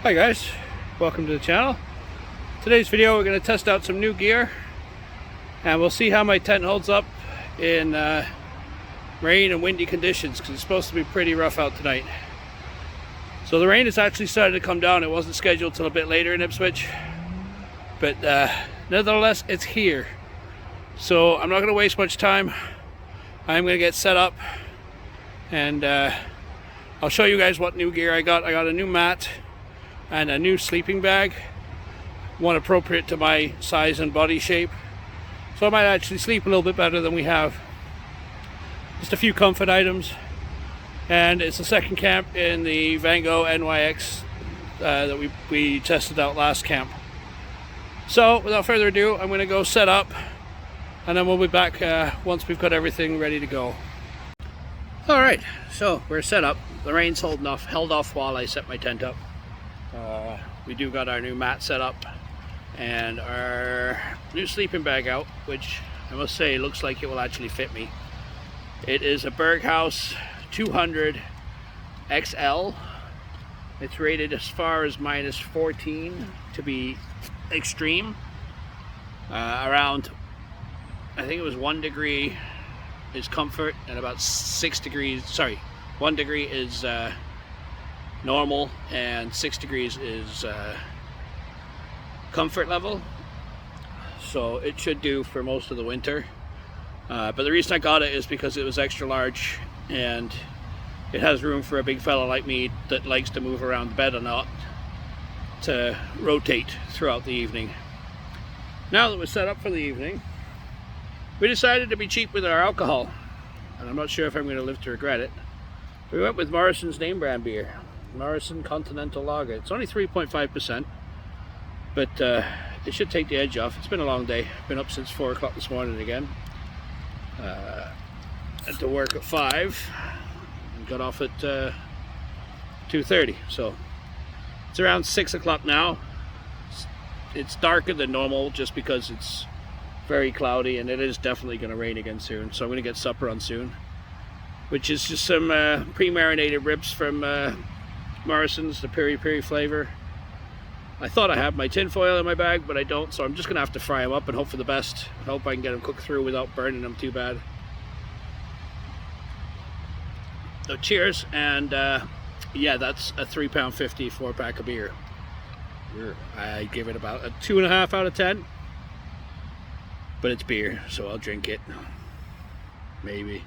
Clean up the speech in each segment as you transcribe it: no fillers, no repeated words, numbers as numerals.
Hi guys, welcome to the channel. Today's video we're going to test out some new gear and we'll see how my tent holds up in rain and windy conditions, because it's supposed to be pretty rough out tonight. So the rain has actually started to come down. It wasn't scheduled till a bit later in Ipswich, but nevertheless it's here. So I'm not going to waste much time. I'm going to get set up and I'll show you guys what new gear I got. I got a new mat and a new sleeping bag, one appropriate to my size and body shape, so I might actually sleep a little bit better than we have. Just a few comfort items, and it's the second camp in the Van Gogh NYX that we tested out last camp. So without further ado, I'm going to go set up and then we'll be back once we've got everything ready to go. Alright, so we're set up. The rain's held off while I set my tent up. We do got our new mat set up and our new sleeping bag out, which I must say looks like it will actually fit me. It is a Berghaus 200 XL. It's rated as far as -14 to be extreme. Around, I think it was 1 degree is comfort and about 6 degrees, sorry, 1 degree is normal and 6 degrees is comfort level, so it should do for most of the winter. But the reason I got it is because it was extra large and it has room for a big fella like me that likes to move around the bed a lot to rotate throughout the evening. Now that we're set up for the evening, we decided to be cheap with our alcohol, and I'm not sure if I'm going to live to regret it. We went with Morrison's name brand beer, Morrison Continental Lager. It's only 3.5%, but it should take the edge off. It's been a long day. Been up since 4 o'clock this morning again. Had to work at 5 and got off at 2:30. So it's around 6 o'clock now. It's darker than normal just because it's very cloudy and it is definitely going to rain again soon. So I'm going to get supper on soon, which is just some pre-marinated ribs from Morrison's, the peri-peri flavor. I thought I had my tin foil in my bag, but I don't, so I'm just gonna have to fry them up and hope for the best. I hope I can get them cooked through without burning them too bad. So cheers, and yeah, that's a £3.50 4-pack of beer. I give it about a 2.5 out of 10, but it's beer, so I'll drink it. Maybe.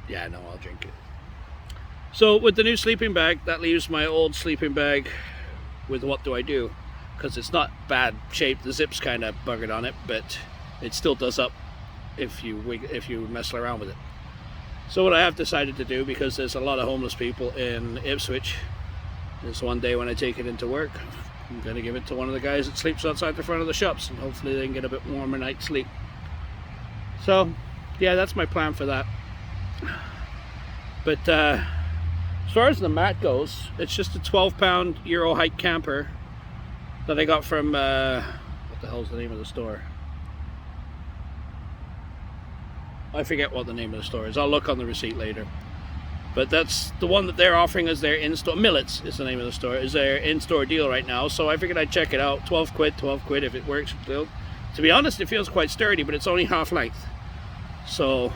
Yeah, no, I'll drink it. So with the new sleeping bag, that leaves my old sleeping bag with what do I do? Because it's not bad shape. The zip's kind of buggered on it, but it still does up if you mess around with it. So what I have decided to do, because there's a lot of homeless people in Ipswich, is one day when I take it into work, I'm going to give it to one of the guys that sleeps outside the front of the shops, and hopefully they can get a bit warmer night's sleep. So yeah, that's my plan for that. But as far as the mat goes, it's just a 12-pound Euro height camper that I got from, what the hell's the name of the store? I forget what the name of the store is. I'll look on the receipt later. But that's the one that they're offering as their in-store, Millets is the name of the store, is their in-store deal right now. So I figured I'd check it out. 12 quid if it works. To be honest, it feels quite sturdy, but it's only half length. So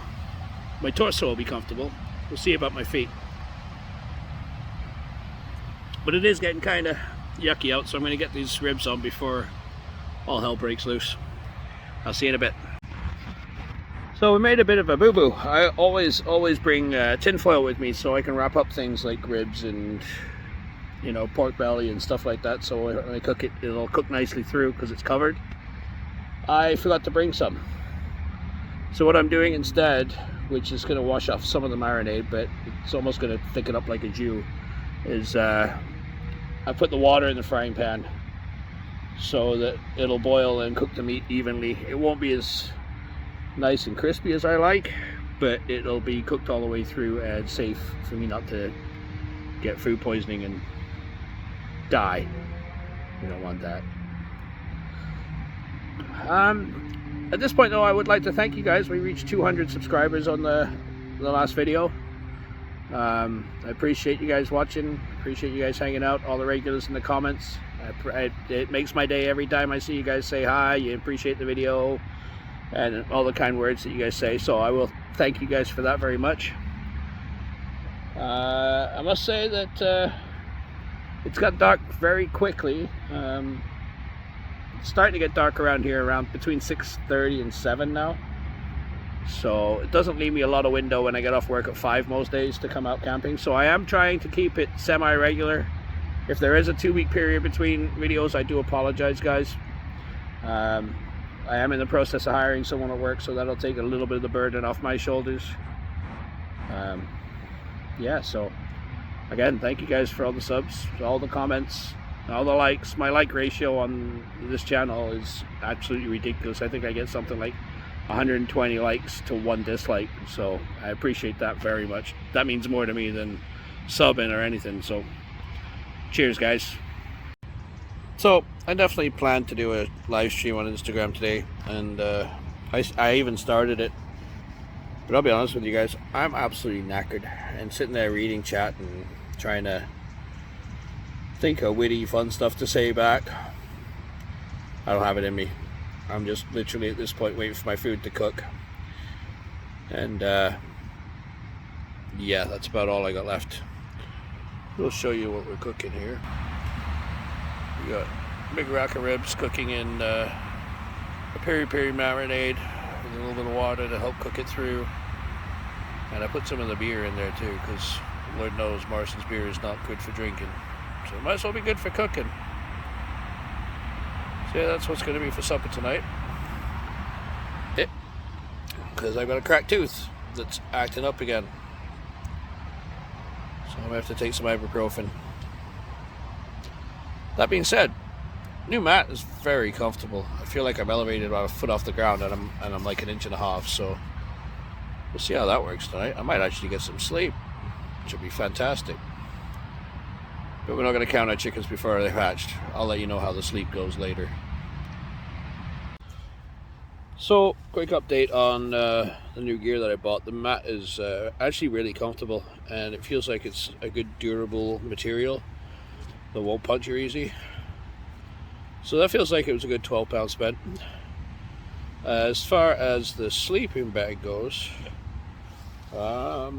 my torso will be comfortable. We'll see about my feet. But it is getting kind of yucky out, so I'm going to get these ribs on before all hell breaks loose. I'll see you in a bit. So we made a bit of a boo-boo. I always bring tin foil with me so I can wrap up things like ribs and, you know, pork belly and stuff like that. So when I cook it, it'll cook nicely through because it's covered. I forgot to bring some. So what I'm doing instead, which is going to wash off some of the marinade, but it's almost going to thicken up like a jus, is I put the water in the frying pan so that it'll boil and cook the meat evenly. It won't be as nice and crispy as I like, but it'll be cooked all the way through and safe for me not to get food poisoning and die. We don't want that. At this point though, I would like to thank you guys. We reached 200 subscribers on the last video. I appreciate you guys watching. Appreciate you guys hanging out, all the regulars in the comments. It makes my day every time I see you guys say hi. You appreciate the video and all the kind words that you guys say. So I will thank you guys for that very much. I must say that it's got dark very quickly. It's starting to get dark around here around between 6:30 and 7 now. So it doesn't leave me a lot of window when I get off work at 5 most days to come out camping. So I am trying to keep it semi-regular. If there is a 2-week period between videos, I do apologize, guys. I am in the process of hiring someone at work, so that'll take a little bit of the burden off my shoulders. Yeah, so again, thank you guys for all the subs, all the comments, all the likes. My like ratio on this channel is absolutely ridiculous. I think I get something like 120 likes to 1 dislike, so I appreciate that very much. That means more to me than subbing or anything. So cheers, guys. So I definitely plan to do a live stream on Instagram today, and I even started it. But I'll be honest with you guys, I'm absolutely knackered, and sitting there reading chat and trying to think of witty, fun stuff to say back, I don't have it in me. I'm just literally at this point waiting for my food to cook. And yeah, that's about all I got left. We'll show you what we're cooking here. We got a big rack of ribs cooking in a peri-peri marinade with a little bit of water to help cook it through. And I put some of the beer in there too, because Lord knows Morrison's beer is not good for drinking. So it might as well be good for cooking. So yeah, that's what's going to be for supper tonight. Because I've got a cracked tooth that's acting up again. So I'm going to have to take some ibuprofen. That being said, new mat is very comfortable. I feel like I'm elevated about a foot off the ground, and I'm like 1.5 inches, so we'll see how that works tonight. I might actually get some sleep, which would be fantastic. But we're not going to count our chickens before they're hatched. I'll let you know how the sleep goes later. So, quick update on the new gear that I bought. The mat is actually really comfortable, and it feels like it's a good durable material that won't puncture easy. So that feels like it was a good £12 spent. As far as the sleeping bag goes, I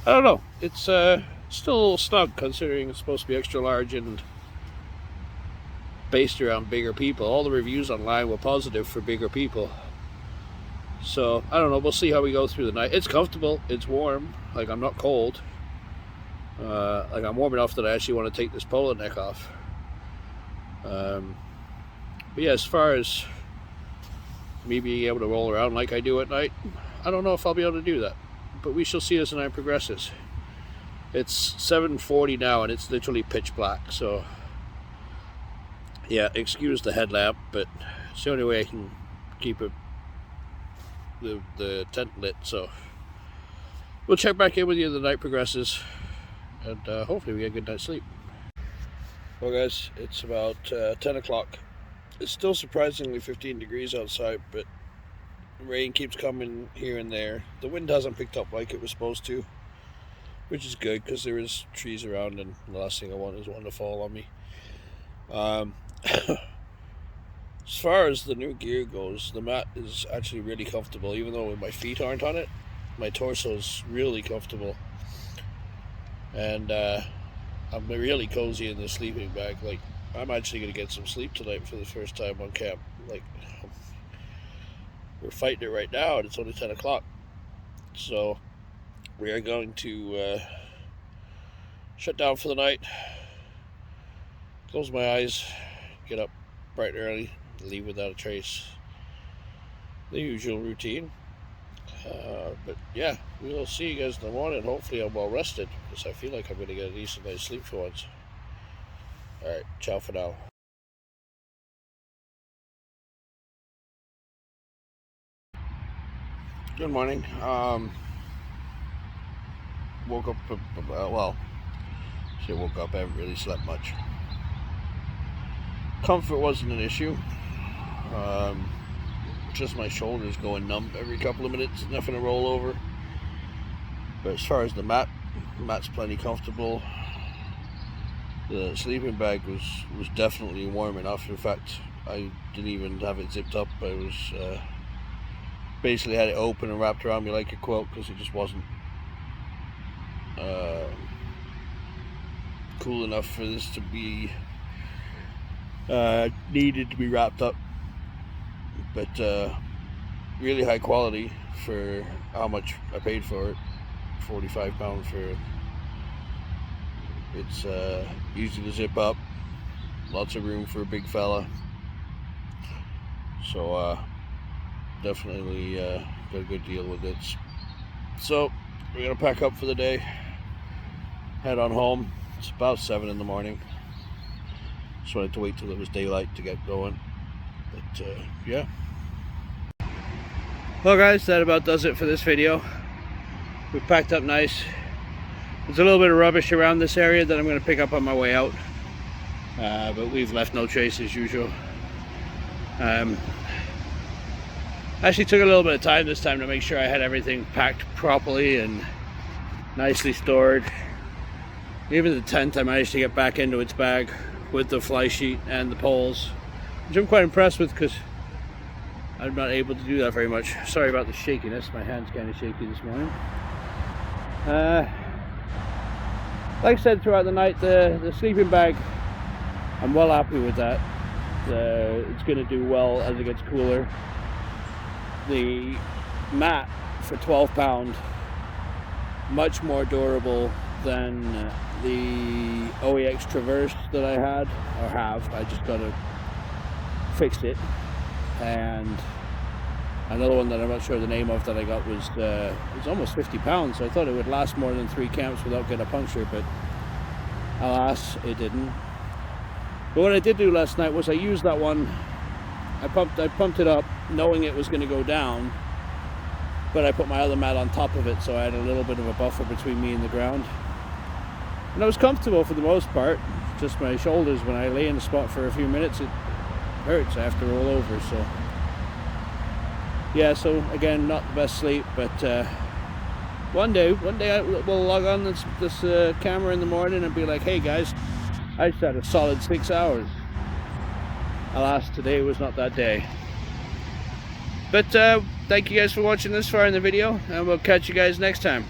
don't know. It's still a little snug considering it's supposed to be extra large and based around bigger people. All the reviews online were positive for bigger people. So I don't know. We'll see how we go through the night. It's comfortable. It's warm. Like, I'm not cold. Like, I'm warm enough that I actually want to take this polo neck off. But yeah, as far as me being able to roll around like I do at night, I don't know if I'll be able to do that, but we shall see as the night progresses. It's 7:40 now, and it's literally pitch black, so yeah, excuse the headlamp, but it's the only way I can keep it, the tent lit. So we'll check back in with you as the night progresses, and hopefully we get a good night's sleep. Well guys, it's about 10 o'clock. It's still surprisingly 15 degrees outside, but rain keeps coming here and there. The wind hasn't picked up like it was supposed to, which is good because there is trees around, and the last thing I want is one to fall on me. As far as the new gear goes, the mat is actually really comfortable. Even though my feet aren't on it, my torso is really comfortable. And I'm really cozy in the sleeping bag. Like, I'm actually going to get some sleep tonight for the first time on camp. Like, we're fighting it right now, and it's only 10 o'clock. So we are going to shut down for the night, close my eyes, get up bright and early, leave without a trace. The usual routine. But yeah, we will see you guys in the morning. Hopefully I'm well rested, because I feel like I'm going to get a decent night's sleep for once. Alright, ciao for now. Good morning. Woke up, well, I woke up, I haven't really slept much. Comfort wasn't an issue. Just my shoulders going numb every couple of minutes, nothing to roll over. But as far as the mat's plenty comfortable. The sleeping bag was definitely warm enough. In fact, I didn't even have it zipped up. I was basically had it open and wrapped around me like a quilt, because it just wasn't cool enough for this to be needed to be wrapped up. But really high quality for how much I paid for it. £45 for it. It's easy to zip up, lots of room for a big fella, so definitely got a good deal with it. So we're gonna pack up for the day, head on home. It's about 7 in the morning. Just wanted to wait till it was daylight to get going, but yeah. Well guys, that about does it for this video. We've packed up nice. There's a little bit of rubbish around this area that I'm going to pick up on my way out, but we've left no trace as usual. Actually took a little bit of time this time to make sure I had everything packed properly and nicely stored. Even the tent I managed to get back into its bag with the fly sheet and the poles, which I'm quite impressed with, because I'm not able to do that very much. Sorry about the shakiness, my hand's kind of shaky this morning. Like I said throughout the night, the sleeping bag, I'm well happy with that. It's going to do well as it gets cooler. The mat for £12, much more durable than the OEX Traverse that I had, or have. I just got to fix it. And another one that I'm not sure the name of that I got was almost £50, so I thought it would last more than 3 camps without getting a puncture, but alas, it didn't. But what I did do last night was I used that one. I pumped it up knowing it was going to go down, but I put my other mat on top of it, so I had a little bit of a buffer between me and the ground. And I was comfortable for the most part. Just my shoulders, when I lay in the spot for a few minutes, it hurts. I have to roll over, so yeah. So again, not the best sleep, but one day I will log on this camera in the morning and be like, hey guys, I just had a solid 6 hours. Alas, today was not that day. But thank you guys for watching this far in the video, and we'll catch you guys next time.